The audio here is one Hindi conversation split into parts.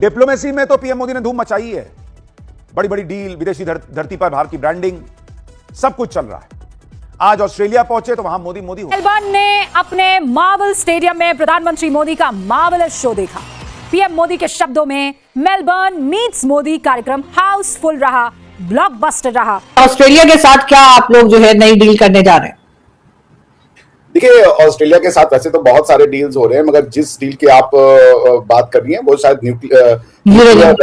डिप्लोमेसी में तो पीएम मोदी ने धूम मचाई है। बड़ी बड़ी डील, विदेशी धरती पर भारत की ब्रांडिंग, सब कुछ चल रहा है। आज ऑस्ट्रेलिया पहुंचे तो वहां मोदी मोदी हो। मेलबर्न ने अपने मार्वल स्टेडियम में प्रधानमंत्री मोदी का मार्वलस शो देखा। पीएम मोदी के शब्दों में, मेलबर्न मीट्स मोदी कार्यक्रम हाउसफुल रहा, ब्लॉकबस्टर रहा। ऑस्ट्रेलिया के साथ क्या आप लोग जो है नई डील करने जा रहे हैं? देखिए, ऑस्ट्रेलिया के साथ वैसे तो बहुत सारे डील्स हो रहे हैं, मगर जिस डील की आप बात कर रही हैं वो शायद न्यूक्लियर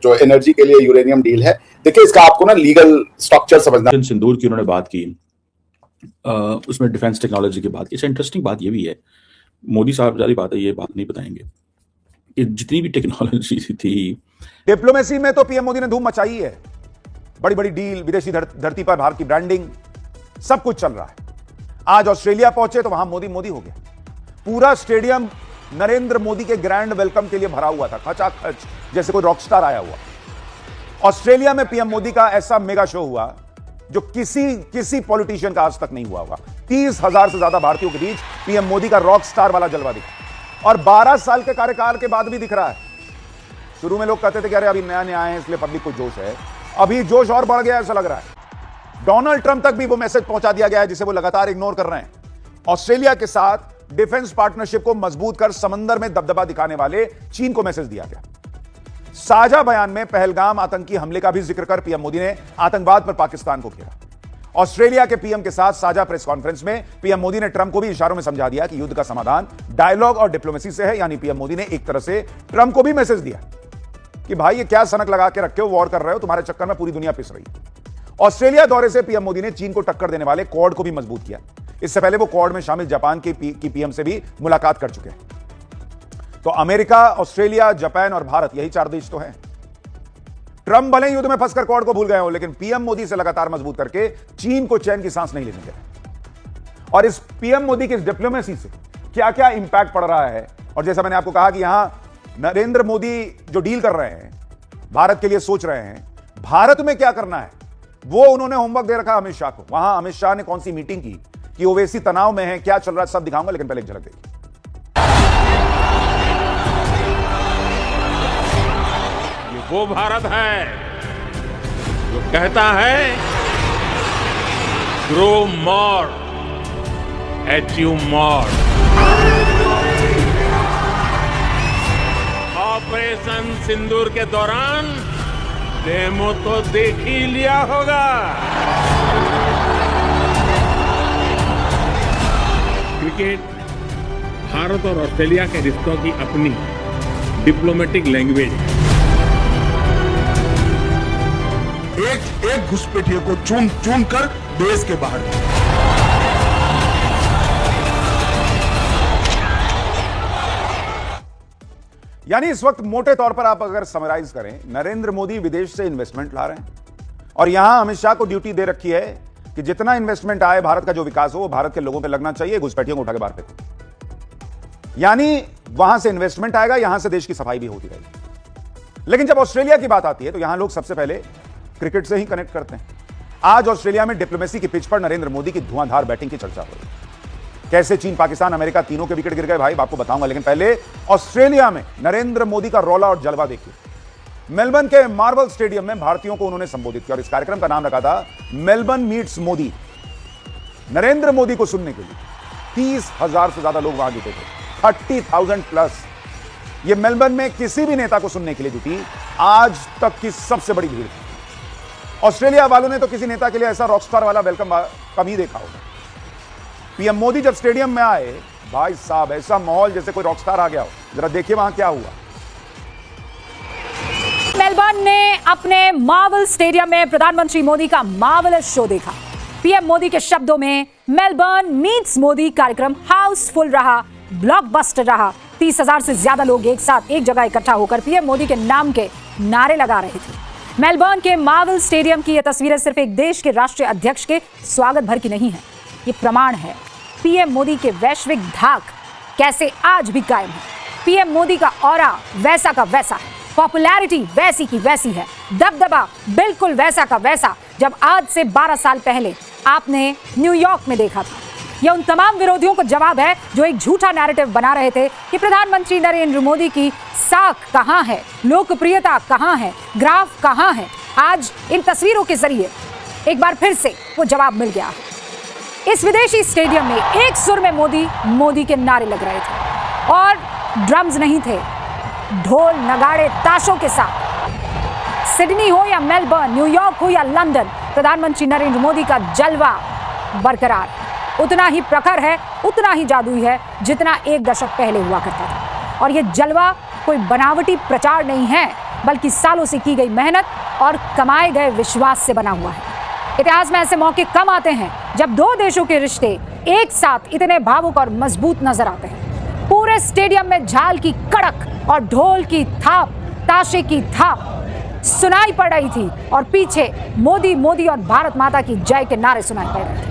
जो एनर्जी के लिए यूरेनियम डील है। देखिए, इसका आपको ना लीगल स्ट्रक्चर समझना। सिंदूर की उन्होंने बात की, उसमें डिफेंस टेक्नोलॉजी की बात की। इंटरेस्टिंग बात ये भी है, मोदी साहब जारी बात है, ये बात नहीं बताएंगे कि जितनी भी टेक्नोलॉजी थी। डिप्लोमेसी में तो पीएम मोदी ने धूम मचाई है। बड़ी बड़ी डील, विदेशी धरती पर भारत की ब्रांडिंग, सब कुछ चल रहा है। आज ऑस्ट्रेलिया पहुंचे तो वहां मोदी मोदी हो गया। पूरा स्टेडियम नरेंद्र मोदी के ग्रैंड वेलकम के लिए भरा हुआ था, खचाखच, जैसे कोई रॉकस्टार आया हुआ। ऑस्ट्रेलिया में पीएम मोदी का ऐसा मेगा शो हुआ जो किसी पॉलिटिशियन का आज तक नहीं हुआ होगा। 30,000 से ज्यादा भारतीयों के बीच पीएम मोदी का रॉक स्टार वाला जलवा दिखा, और 12 साल के कार्यकाल के बाद भी दिख रहा है। शुरू में लोग कहते थे कि अरे अभी नया नया आए हैं इसलिए पब्लिक को जोश है, अभी जोश और बढ़ गया ऐसा लग रहा है। डोनाल्ड ट्रंप तक भी वो मैसेज पहुंचा दिया गया है जिसे वो लगातार इग्नोर कर रहे हैं। ऑस्ट्रेलिया के साथ डिफेंस पार्टनरशिप को मजबूत कर समंदर में दबदबा दिखाने वाले चीन को मैसेज दिया गया। साझा बयान में पहलगाम आतंकी हमले का भी जिक्र कर पीएम मोदी ने आतंकवाद पर पाकिस्तान को घेरा। ऑस्ट्रेलिया के पीएम के साथ साझा प्रेस कॉन्फ्रेंस में पीएम मोदी ने ट्रंप को भी इशारों में समझा दिया कि युद्ध का समाधान डायलॉग और डिप्लोमेसी से है। यानी पीएम मोदी ने एक तरह से ट्रंप को भी मैसेज दिया कि भाई ये क्या सनक लगा के रखे हो, वॉर कर रहे हो, तुम्हारे चक्कर में पूरी दुनिया पिस रही है। ऑस्ट्रेलिया दौरे से पीएम मोदी ने चीन को टक्कर देने वाले क्वाड को भी मजबूत किया। इससे पहले वो क्वाड में शामिल जापान की पीएम से भी मुलाकात कर चुके हैं। तो अमेरिका, ऑस्ट्रेलिया, जापान और भारत, यही 4 देश तो हैं। ट्रंप भले युद्ध में फंसकर क्वाड को भूल गए हो, लेकिन पीएम मोदी से लगातार मजबूत करके चीन को चैन की सांस नहीं लेने दे रहे। और इस पीएम मोदी की डिप्लोमेसी से क्या क्या इंपैक्ट पड़ रहा है, और जैसा मैंने आपको कहा कि यहां नरेंद्र मोदी जो डील कर रहे हैं, भारत के लिए सोच रहे हैं, भारत में क्या करना है वो उन्होंने होमवर्क दे रखा अमित शाह को। वहां अमित शाह ने कौन सी मीटिंग की, कि ओवैसी तनाव में है, क्या चल रहा है, सब दिखाऊंगा, लेकिन पहले एक झलक देखिए। ये वो भारत है जो कहता है grow more, achieve more. Operation Sindoor के दौरान डेमो तो देख ही लिया होगा। क्रिकेट भारत और ऑस्ट्रेलिया के रिश्तों की अपनी डिप्लोमेटिक लैंग्वेज। एक घुसपैठिए को चुन चुन कर देश के बाहर। यानी इस वक्त मोटे तौर पर आप अगर समराइज करें, नरेंद्र मोदी विदेश से इन्वेस्टमेंट ला रहे हैं, और यहां अमित शाह को ड्यूटी दे रखी है कि जितना इन्वेस्टमेंट आए, भारत का जो विकास हो वो भारत के लोगों पे लगना चाहिए, घुसपैठियों को उठा के बाहर फेंको। यानी वहां से इन्वेस्टमेंट आएगा, यहां से देश की सफाई भी होती रहेगी। लेकिन जब ऑस्ट्रेलिया की बात आती है तो यहां लोग सबसे पहले क्रिकेट से ही कनेक्ट करते हैं। आज ऑस्ट्रेलिया में डिप्लोमेसी की पिच पर नरेंद्र मोदी की धुआंधार बैटिंग की चर्चा हो रही है। कैसे चीन, पाकिस्तान, अमेरिका तीनों के विकेट गिर गए भाई, आपको बताऊंगा, लेकिन पहले ऑस्ट्रेलिया में नरेंद्र मोदी का रौला और जलवा देखिए। मेलबर्न के मार्वल स्टेडियम में भारतीयों को उन्होंने संबोधित किया, और इस कार्यक्रम का नाम रखा था मेलबर्न मीट्स मोदी। नरेंद्र मोदी को सुनने के लिए 30,000 से ज्यादा लोग वहां जुटे थे, 30,000 प्लस। ये मेलबर्न में किसी भी नेता को सुनने के लिए जुटी आज तक की सबसे बड़ी भीड़ थी। ऑस्ट्रेलिया वालों ने तो किसी नेता के लिए ऐसा रॉकस्टार वाला वेलकम कम ही देखा होगा। पीएम मोदी जब स्टेडियम में आए, भाई साहब, ऐसा माहौल जैसे कोई रॉकस्टार आ गया हो। जरा देखिए वहां क्या हुआ। मेलबर्न ने अपने मार्वल स्टेडियम में प्रधानमंत्री मोदी का मार्वलस शो देखा। पीएम मोदी के शब्दों में, मेलबर्न मीट्स मोदी कार्यक्रम हाउसफुल रहा, ब्लॉकबस्टर रहा। 30,000 से ज्यादा लोग एक साथ एक जगह इकट्ठा होकर पीएम मोदी के नाम के नारे लगा रहे थे। मेलबर्न के मार्वल स्टेडियम की यह तस्वीरें सिर्फ एक देश के राष्ट्रीय अध्यक्ष के स्वागत भर की नहीं है, ये प्रमाण है पीएम मोदी के वैश्विक धाक कैसे आज भी कायम है। पीएम मोदी का ऑरा वैसा का वैसा है, पॉपुलैरिटी वैसी की वैसी है, दबदबा बिल्कुल वैसा का वैसा जब आज से 12 साल पहले आपने न्यूयॉर्क में देखा था। यह उन तमाम विरोधियों को जवाब है जो एक झूठा नैरेटिव बना रहे थे कि प्रधानमंत्री नरेंद्र मोदी की साख कहां है, लोकप्रियता कहां है, ग्राफ कहां है? आज इन तस्वीरों के जरिए एक बार फिर से वो जवाब मिल गया है। इस विदेशी स्टेडियम में एक सुर में मोदी मोदी के नारे लग रहे थे और ड्रम्स नहीं थे, ढोल नगाड़े ताशों के साथ। सिडनी हो या मेलबर्न, न्यूयॉर्क हो या लंदन, प्रधानमंत्री नरेंद्र मोदी का जलवा बरकरार, उतना ही प्रखर है, उतना ही जादुई है जितना एक दशक पहले हुआ करता था। और यह जलवा कोई बनावटी प्रचार नहीं है, बल्कि सालों से की गई मेहनत और कमाए गए विश्वास से बना हुआ है। इतिहास में ऐसे मौके कम आते हैं जब दो देशों के रिश्ते एक साथ इतने भावुक और मजबूत नजर आते हैं। पूरे स्टेडियम में झाल की कड़क और ढोल की थाप, ताशे की थाप सुनाई पड़ रही थी और पीछे मोदी मोदी और भारत माता की जय के नारे सुनाई पड़ रहे थे।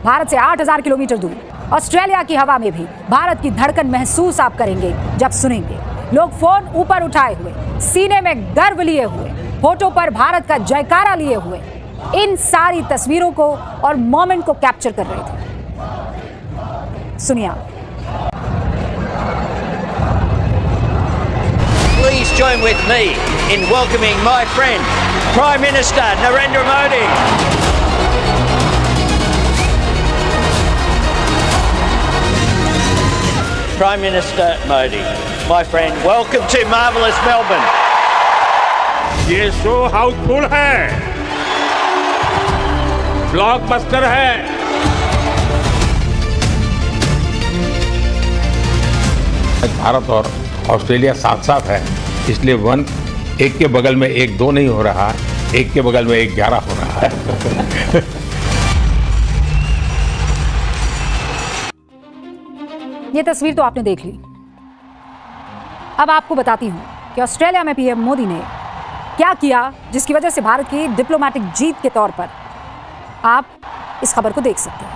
भारत से 8000 किलोमीटर दूर ऑस्ट्रेलिया की हवा में भी भारत की धड़कन महसूस आप करेंगे जब सुनेंगे। लोग फोन ऊपर उठाए हुए, सीने में गर्व लिए हुए, होठों पर भारत का जयकारा लिए हुए इन सारी तस्वीरों को और मोमेंट को कैप्चर कर रहे थे। सुनिए। Please join with me in welcoming my friend, Prime Minister Narendra Modi. Prime Minister Modi, my friend, welcome to marvellous Melbourne. ये शो हाउसफुल है, ब्लॉकबस्टर है। भारत और ऑस्ट्रेलिया साथ साथ है, इसलिए वन एक के बगल में एक दो नहीं हो रहा, एक के बगल में एक 11 हो रहा है। ये तस्वीर तो आपने देख ली। अब आपको बताती हूं कि ऑस्ट्रेलिया में पीएम मोदी ने क्या किया जिसकी वजह से भारत की डिप्लोमेटिक जीत के तौर पर आप इस खबर को देख सकते हैं।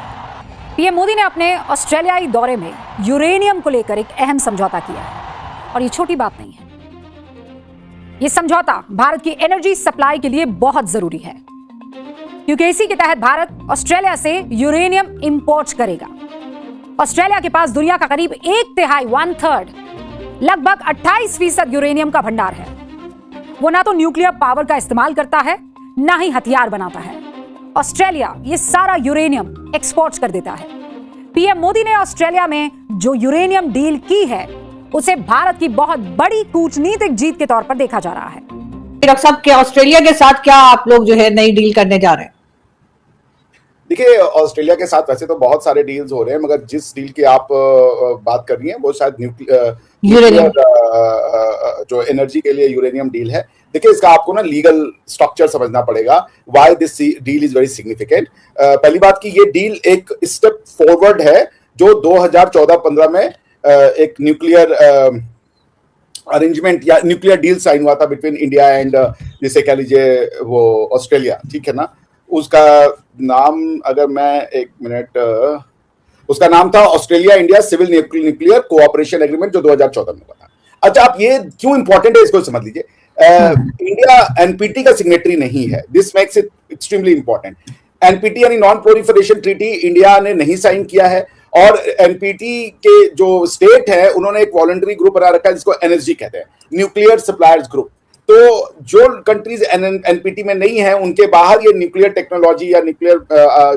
पीएम मोदी ने अपने ऑस्ट्रेलियाई दौरे में यूरेनियम को लेकर एक अहम समझौता किया है और ये छोटी बात नहीं है। ये समझौता भारत की एनर्जी सप्लाई के लिए बहुत जरूरी है क्योंकि इसी के तहत भारत ऑस्ट्रेलिया से यूरेनियम इंपोर्ट करेगा। ऑस्ट्रेलिया के पास दुनिया का करीब 1/3 लगभग 28% यूरेनियम का भंडार है। वो ना तो न्यूक्लियर पावर का इस्तेमाल करता है, ना ही हथियार बनाता है। ऑस्ट्रेलिया ये सारा यूरेनियम एक्सपोर्ट कर देता है। पीएम मोदी ने ऑस्ट्रेलिया में जो यूरेनियम डील की है उसे भारत की बहुत बड़ी कूटनीतिक जीत के तौर पर देखा जा रहा है। डॉक्टर साहब, क्या ऑस्ट्रेलिया के साथ क्या आप लोग जो है नई डील करने जा रहे हैं? देखिए, ऑस्ट्रेलिया के साथ वैसे तो बहुत सारे डील्स हो रहे हैं, मगर जिस डील की आप बात कर रही हैं वो शायद न्यूक्लियर जो एनर्जी के लिए यूरेनियम डील है। देखिए, इसका आपको ना लीगल स्ट्रक्चर समझना पड़ेगा, why this deal is very significant. पहली बात कि ये डील एक स्टेप फॉरवर्ड है जो 2014-15 में एक न्यूक्लियर अरेंजमेंट या न्यूक्लियर डील साइन हुआ था बिटवीन इंडिया एंड जिसे कह लीजिए वो ऑस्ट्रेलिया, ठीक है ना। उसका नाम, अगर मैं एक मिनट, उसका नाम था Australia India civil nuclear cooperation agreement, जो 2014 में हुआ था। अच्छा, आप ये क्यों इंपॉर्टेंट है इसको समझ लीजिए। इंडिया एनपीटी का सिग्नेटरी नहीं है, this makes it extremely important. NPT यानी नॉन प्रोलिफरेशन ट्रीटी इंडिया ने नहीं साइन किया है, और एनपीटी के जो स्टेट है उन्होंने एक वॉलंटरी ग्रुप बना रखा है जिसको एनएसजी कहते हैं, न्यूक्लियर सप्लायर्स ग्रुप। तो जो कंट्रीज एनपीटी में नहीं है उनके बाहर ये न्यूक्लियर टेक्नोलॉजी या न्यूक्लियर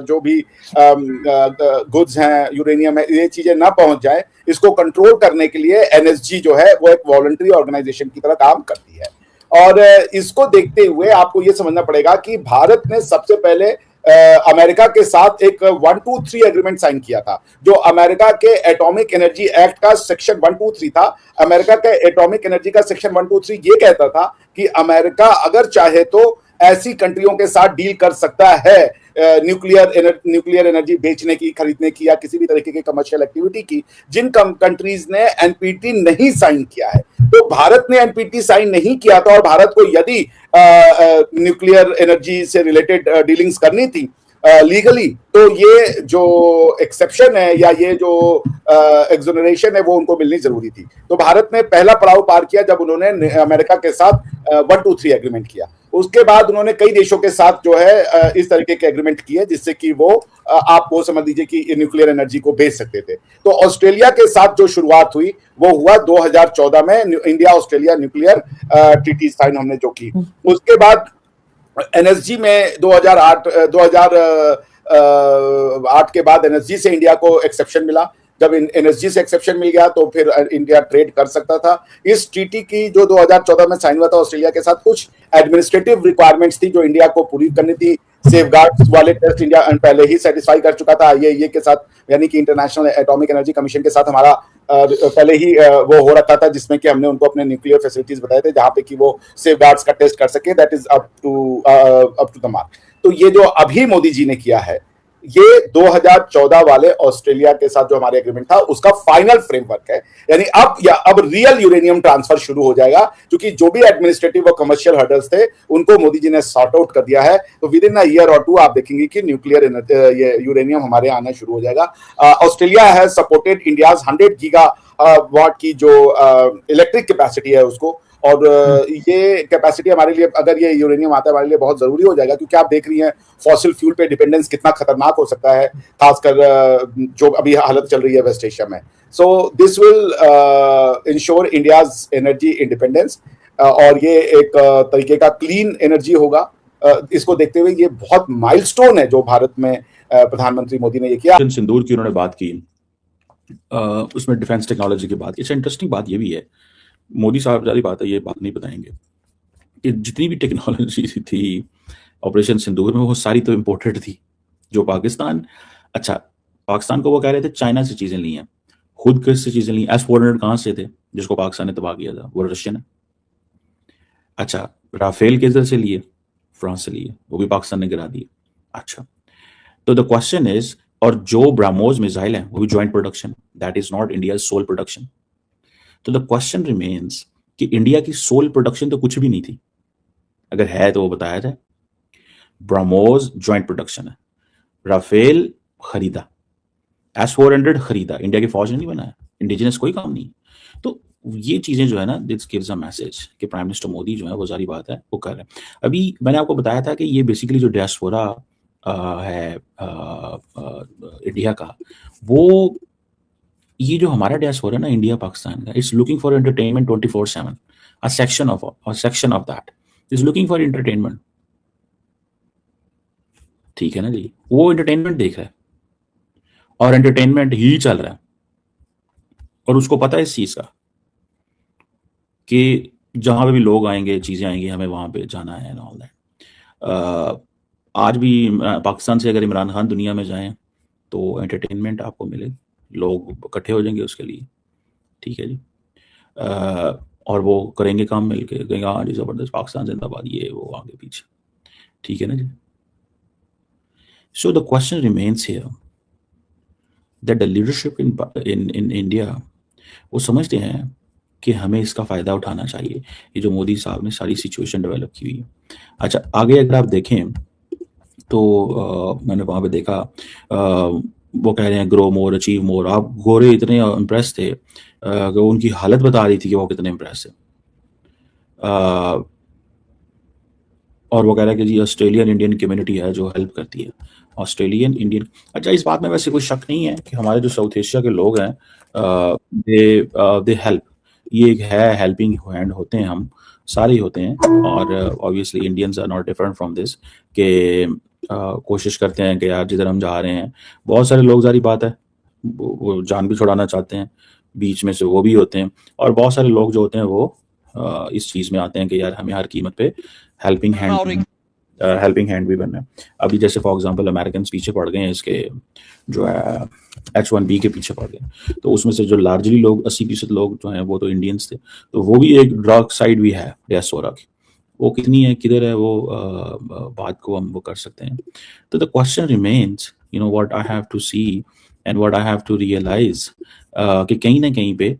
जो भी गुड्स हैं, यूरेनियम है, ये चीजें ना पहुंच जाए, इसको कंट्रोल करने के लिए एनएसजी जो है वो एक वॉलंटरी ऑर्गेनाइजेशन की तरह काम करती है। और इसको देखते हुए आपको ये समझना पड़ेगा कि भारत ने सबसे पहले अमेरिका के साथ एक 123 एग्रीमेंट साइन किया था, जो अमेरिका के एटॉमिक एनर्जी एक्ट का सेक्शन 123 था। अमेरिका के एटॉमिक एनर्जी का सेक्शन 123 ये कहता था कि अमेरिका अगर चाहे तो ऐसी कंट्रियों के साथ डील कर सकता है न्यूक्लियर एनर्जी बेचने की, खरीदने की या किसी भी तरीके की कमर्शियल एक्टिविटी की, जिन कंट्रीज ने एनपीटी नहीं साइन किया है। तो भारत ने एनपीटी साइन नहीं किया था और भारत को यदि न्यूक्लियर एनर्जी से रिलेटेड डीलिंग्स करनी थी लीगली, तो ये जो एक्सेप्शन है या ये जो एक्सोनरेशन है वो उनको मिलनी जरूरी थी। तो भारत ने पहला पड़ाव पार किया जब उन्होंने अमेरिका के साथ 123 एग्रीमेंट किया। उसके बाद उन्होंने कई देशों के साथ जो है इस तरीके के एग्रीमेंट किए जिससे कि वो आप वो समझ लीजिए कि न्यूक्लियर एनर्जी को बेच सकते थे। तो ऑस्ट्रेलिया के साथ जो शुरुआत हुई वो हुआ 2014 में, India Australia nuclear treaty sign हमने जो की। उसके बाद एनर्जी में 2008 के बाद एनर्जी से इंडिया को एक्सेप्शन मिला। जब एनर्जी से एक्सेप्शन मिल गया तो फिर इंडिया ट्रेड कर सकता था। इस ट्रीटी की जो 2014 में साइन हुआ था ऑस्ट्रेलिया के साथ, कुछ एडमिनिस्ट्रेटिव रिक्वायरमेंट्स थी जो इंडिया को पूरी करनी थी। सेफगार्ड्स वाले टेस्ट इंडिया पहले ही सेटिस्फाई कर चुका था आईएईए के साथ, यानी कि इंटरनेशनल एटॉमिक एनर्जी कमीशन के साथ हमारा पहले ही वो हो रखा था, जिसमें कि हमने उनको अपने न्यूक्लियर फैसिलिटीज बताए थे जहां पे कि वो सेफगार्ड्स का टेस्ट कर सके। That is up to the mark. तो ये जो अभी मोदी जी ने किया है, ये 2014 वाले ऑस्ट्रेलिया के साथ जो हमारे एग्रीमेंट था उसका फाइनल फ्रेमवर्क है। यानी अब रियल यूरेनियम ट्रांसफर शुरू हो जाएगा, क्योंकि जो भी एडमिनिस्ट्रेटिव और कमर्शियल हर्डल्स थे उनको मोदी जी ने सॉर्ट आउट कर दिया है। तो विद इन अ ईयर और टू आप देखेंगे कि न्यूक्लियर ये यूरेनियम हमारे आना शुरू हो जाएगा। Australia has supported India's 100 giga watt की जो इलेक्ट्रिक कैपेसिटी है उसको, और ये कैपेसिटी हमारे लिए, अगर ये यूरेनियम आता है हमारे लिए बहुत जरूरी हो जाएगा, क्योंकि आप देख रही हैं फॉसिल फ्यूल पे डिपेंडेंस कितना खतरनाक हो सकता है, खासकर जो अभी हालत चल रही है वेस्ट एशिया में। So this will ensure India's energy independence, और ये एक तरीके का क्लीन एनर्जी होगा। इसको देखते हुए ये बहुत माइलस्टोन है जो भारत में प्रधानमंत्री मोदी ने ये किया। सिंदूर की उन्होंने बात की, उसमें डिफेंस टेक्नोलॉजी की बात की। इंटरेस्टिंग बात ये भी है, मोदी साहब ज़्यादा बात है, ये बात नहीं बताएंगे कि जितनी भी टेक्नोलॉजी थी ऑपरेशन सिंदूर में वो सारी तो इम्पोर्टेड थी, जो पाकिस्तान को वो कह रहे थे चाइना से चीज़ें ली हैं, खुद किस से चीज़ें ली। S-400 कहाँ से थे जिसको पाकिस्तान ने तबाह किया था, वो रशियन है। अच्छा, राफेल किधर से लिए? फ्रांस से लिए, वो भी पाकिस्तान ने गिरा दिए। अच्छा, तो द क्वेश्चन इज, और जो ब्राह्मोस मिसाइल है वो भी joint production, that is not India sole production. तो द क्वेश्चन रिमेन्स कि इंडिया की सोल प्रोडक्शन तो कुछ भी नहीं थी, अगर है तो वो बताया जाए। ब्राह्मोस ज्वाइंट प्रोडक्शन है, राफेल खरीदा, S-400 खरीदा, इंडिया की फौज ने नहीं बनाया, इंडिजिनस कोई काम नहीं। तो ये चीजें जो है ना, दिस गिव्स अ मैसेज कि प्राइम मिनिस्टर मोदी जो है वो सारी बात है वो कर रहे हैं। अभी मैंने आपको बताया था कि ये बेसिकली जो डायस्पोरा है इंडिया का, वो ये जो हमारा डायस्पोरा है ना इंडिया पाकिस्तान का, it's looking for entertainment 24/7। A section of that is looking for entertainment. ठीक है ना जी, वो एंटरटेनमेंट देख रहा है और एंटरटेनमेंट ही चल रहा है, और उसको पता है इस चीज का कि जहां पे भी लोग आएंगे, चीजें आएंगी, हमें वहां पे जाना है एंड ऑल दैट। आज भी पाकिस्तान से अगर इमरान खान दुनिया में जाएं तो एंटरटेनमेंट आपको मिले, लोग इकट्ठे हो जाएंगे उसके लिए। ठीक है जी, और वो करेंगे काम मिलके, कहेंगे हाँ जी जबरदस्त पाकिस्तान जिंदाबाद, ये वो आगे पीछे। ठीक है ना जी। So the question remains here that the leadership in India वो समझते हैं कि हमें इसका फायदा उठाना चाहिए, ये जो मोदी साहब ने सारी सिचुएशन डेवलप की हुई है। अच्छा, आगे अगर आप देखें तो मैंने वहाँ पे देखा वो कह रहे हैं ग्रो मोर अचीव मोर। आप गोरे इतने इम्प्रेस थे कि उनकी हालत बता रही थी कि वो कितने इम्प्रेस है। और वो कह रहा है कि जी ऑस्ट्रेलियन इंडियन कम्युनिटी है जो हेल्प करती है, ऑस्ट्रेलियन इंडियन। अच्छा, इस बात में वैसे कोई शक नहीं है कि हमारे जो साउथ एशिया के लोग हैं दे हेल्प, ये एक है हेल्पिंग हैंड होते हैं, हम सारे ही होते हैं। और obviously Indians are not different from this कि कोशिश करते हैं कि यार जिधर हम जा रहे हैं, बहुत सारे लोग जारी बात है वो जान भी छुड़ाना चाहते हैं, बीच में से वो भी होते हैं, और बहुत सारे लोग जो होते हैं वो इस चीज़ में आते हैं कि यार हमें हर कीमत पे हेल्पिंग हैंड भी बनना है। अभी जैसे फॉर एग्जांपल अमेरिकन पीछे पड़ गए हैं, इसके जो है H-1B के पीछे पड़ गए, तो उसमें से जो लार्जली लोग 80% लोग जो हैं वो तो इंडियंस थे। तो वो भी एक ड्रार्क साइड भी है डायस्पोरा की, वो कितनी है किधर है वो बात को हम वो कर सकते हैं। तो the question remains, you know what I have to see and what I have to realise कि कहीं ना कहीं पे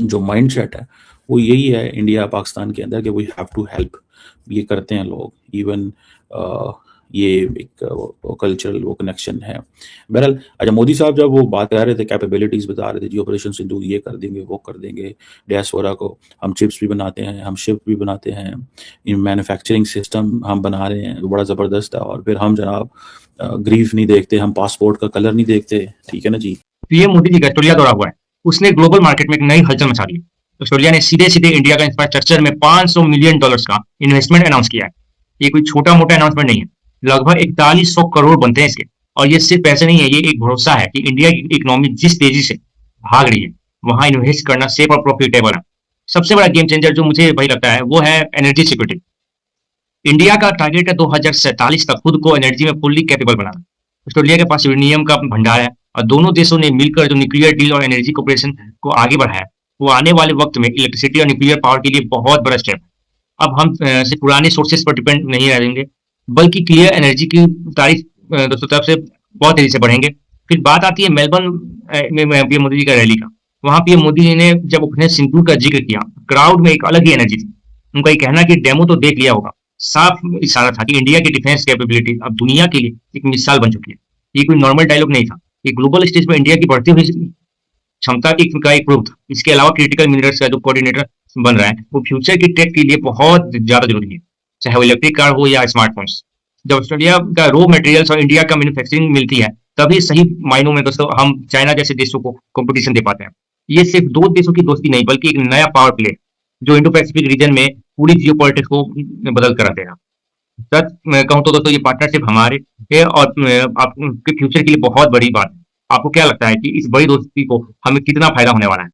जो माइंडसेट है वो यही है इंडिया पाकिस्तान के अंदर कि वी हैव टू हेल्प। ये करते हैं लोग, इवन ये एक कल्चरल वो कनेक्शन है। बहरहाल अच्छा, मोदी साहब जब वो बात कर रहे थे, कैपेबिलिटीज़ बता रहे थे जी, ऑपरेशन सिंदूर ये कर देंगे, वो कर देंगे, डायस्पोरा को हम चिप्स भी बनाते हैं, हम शिप भी बनाते हैं, इन मैन्युफैक्चरिंग सिस्टम हम बना रहे हैं, बड़ा ज़बरदस्त है, और फिर हम जनाब ग्रीफ नहीं देखते, हम पासपोर्ट का कलर नहीं देखते, ठीक है ना जी। पीएम मोदी जी का ऑस्ट्रेलिया दौरा हुआ है, उसने ग्लोबल मार्केट में एक नई हलचल मचा दी। ऑस्ट्रेलिया ने सीधे सीधे इंडिया का इंफ्रास्ट्रक्चर में $500 मिलियन का इन्वेस्टमेंट अनाउंस किया है। ये कोई छोटा मोटा अनाउंसमेंट नहीं है, लगभग 4100 करोड़ बनते हैं इसके। और ये सिर्फ पैसे नहीं है, ये एक भरोसा है कि इंडिया की इकोनॉमी जिस तेजी से भाग रही है वहां इन्वेस्ट करना सेफ और प्रॉफिटेबल है। सबसे बड़ा गेम चेंजर जो मुझे वही लगता है वो है एनर्जी सिक्योरिटी। इंडिया का टारगेट है 2047 तक खुद को एनर्जी में फुल्ली कैपेबल बनाना। ऑस्ट्रेलिया के पास यूरेनियम का भंडार है और दोनों देशों ने मिलकर जो न्यूक्लियर डील और एनर्जी कोऑपरेशन को आगे बढ़ाया, वो आने वाले वक्त में इलेक्ट्रिसिटी और न्यूक्लियर पावर के लिए बहुत बड़ा स्टेप है। अब हम सिर्फ पुराने सोर्सेज पर डिपेंड नहीं रहेंगे, बल्कि क्लियर एनर्जी की तारीफ दोस्तों तरफ से बहुत तेजी से बढ़ेंगे। फिर बात आती है मेलबर्न में पीएम मोदी जी का रैली का। वहां पीएम मोदी जी ने जब अपने सिंदूर का जिक्र किया, क्राउड में एक अलग ही एनर्जी थी। उनका ये कहना कि डेमो तो देख लिया होगा, साफ इशारा था कि इंडिया की डिफेंस कैपेबिलिटी अब दुनिया के लिए एक मिसाल बन चुकी है। ये कोई नॉर्मल डायलॉग नहीं था, ये ग्लोबल स्टेज पर इंडिया की बढ़ती हुई क्षमता का एक प्रूफ था। इसके अलावा क्रिटिकल मिनरल्स का जो कोऑर्डिनेटर बन रहा है वो फ्यूचर की टेक के लिए बहुत ज्यादा जरूरी है, चाहे वो इलेक्ट्रिक कार हो या स्मार्टफोन्स। जब ऑस्ट्रेलिया का रॉ मटेरियल्स और इंडिया का मैन्युफैक्चरिंग मिलती है, तभी सही मायनों में दोस्तों हम चाइना जैसे देशों को कंपटीशन दे पाते हैं। ये सिर्फ दो देशों की दोस्ती नहीं, बल्कि एक नया पावर प्ले जो इंडो पैसिफिक रीजन में पूरी जियोपॉलिटिक्स को बदल कर रख देगा। सच मैं कहूँ तो दोस्तों ये पार्टनरशिप हमारे है और आपके फ्यूचर के लिए बहुत बड़ी बात है। आपको क्या लगता है कि इस बड़ी दोस्ती को हमें कितना फायदा होने वाला है?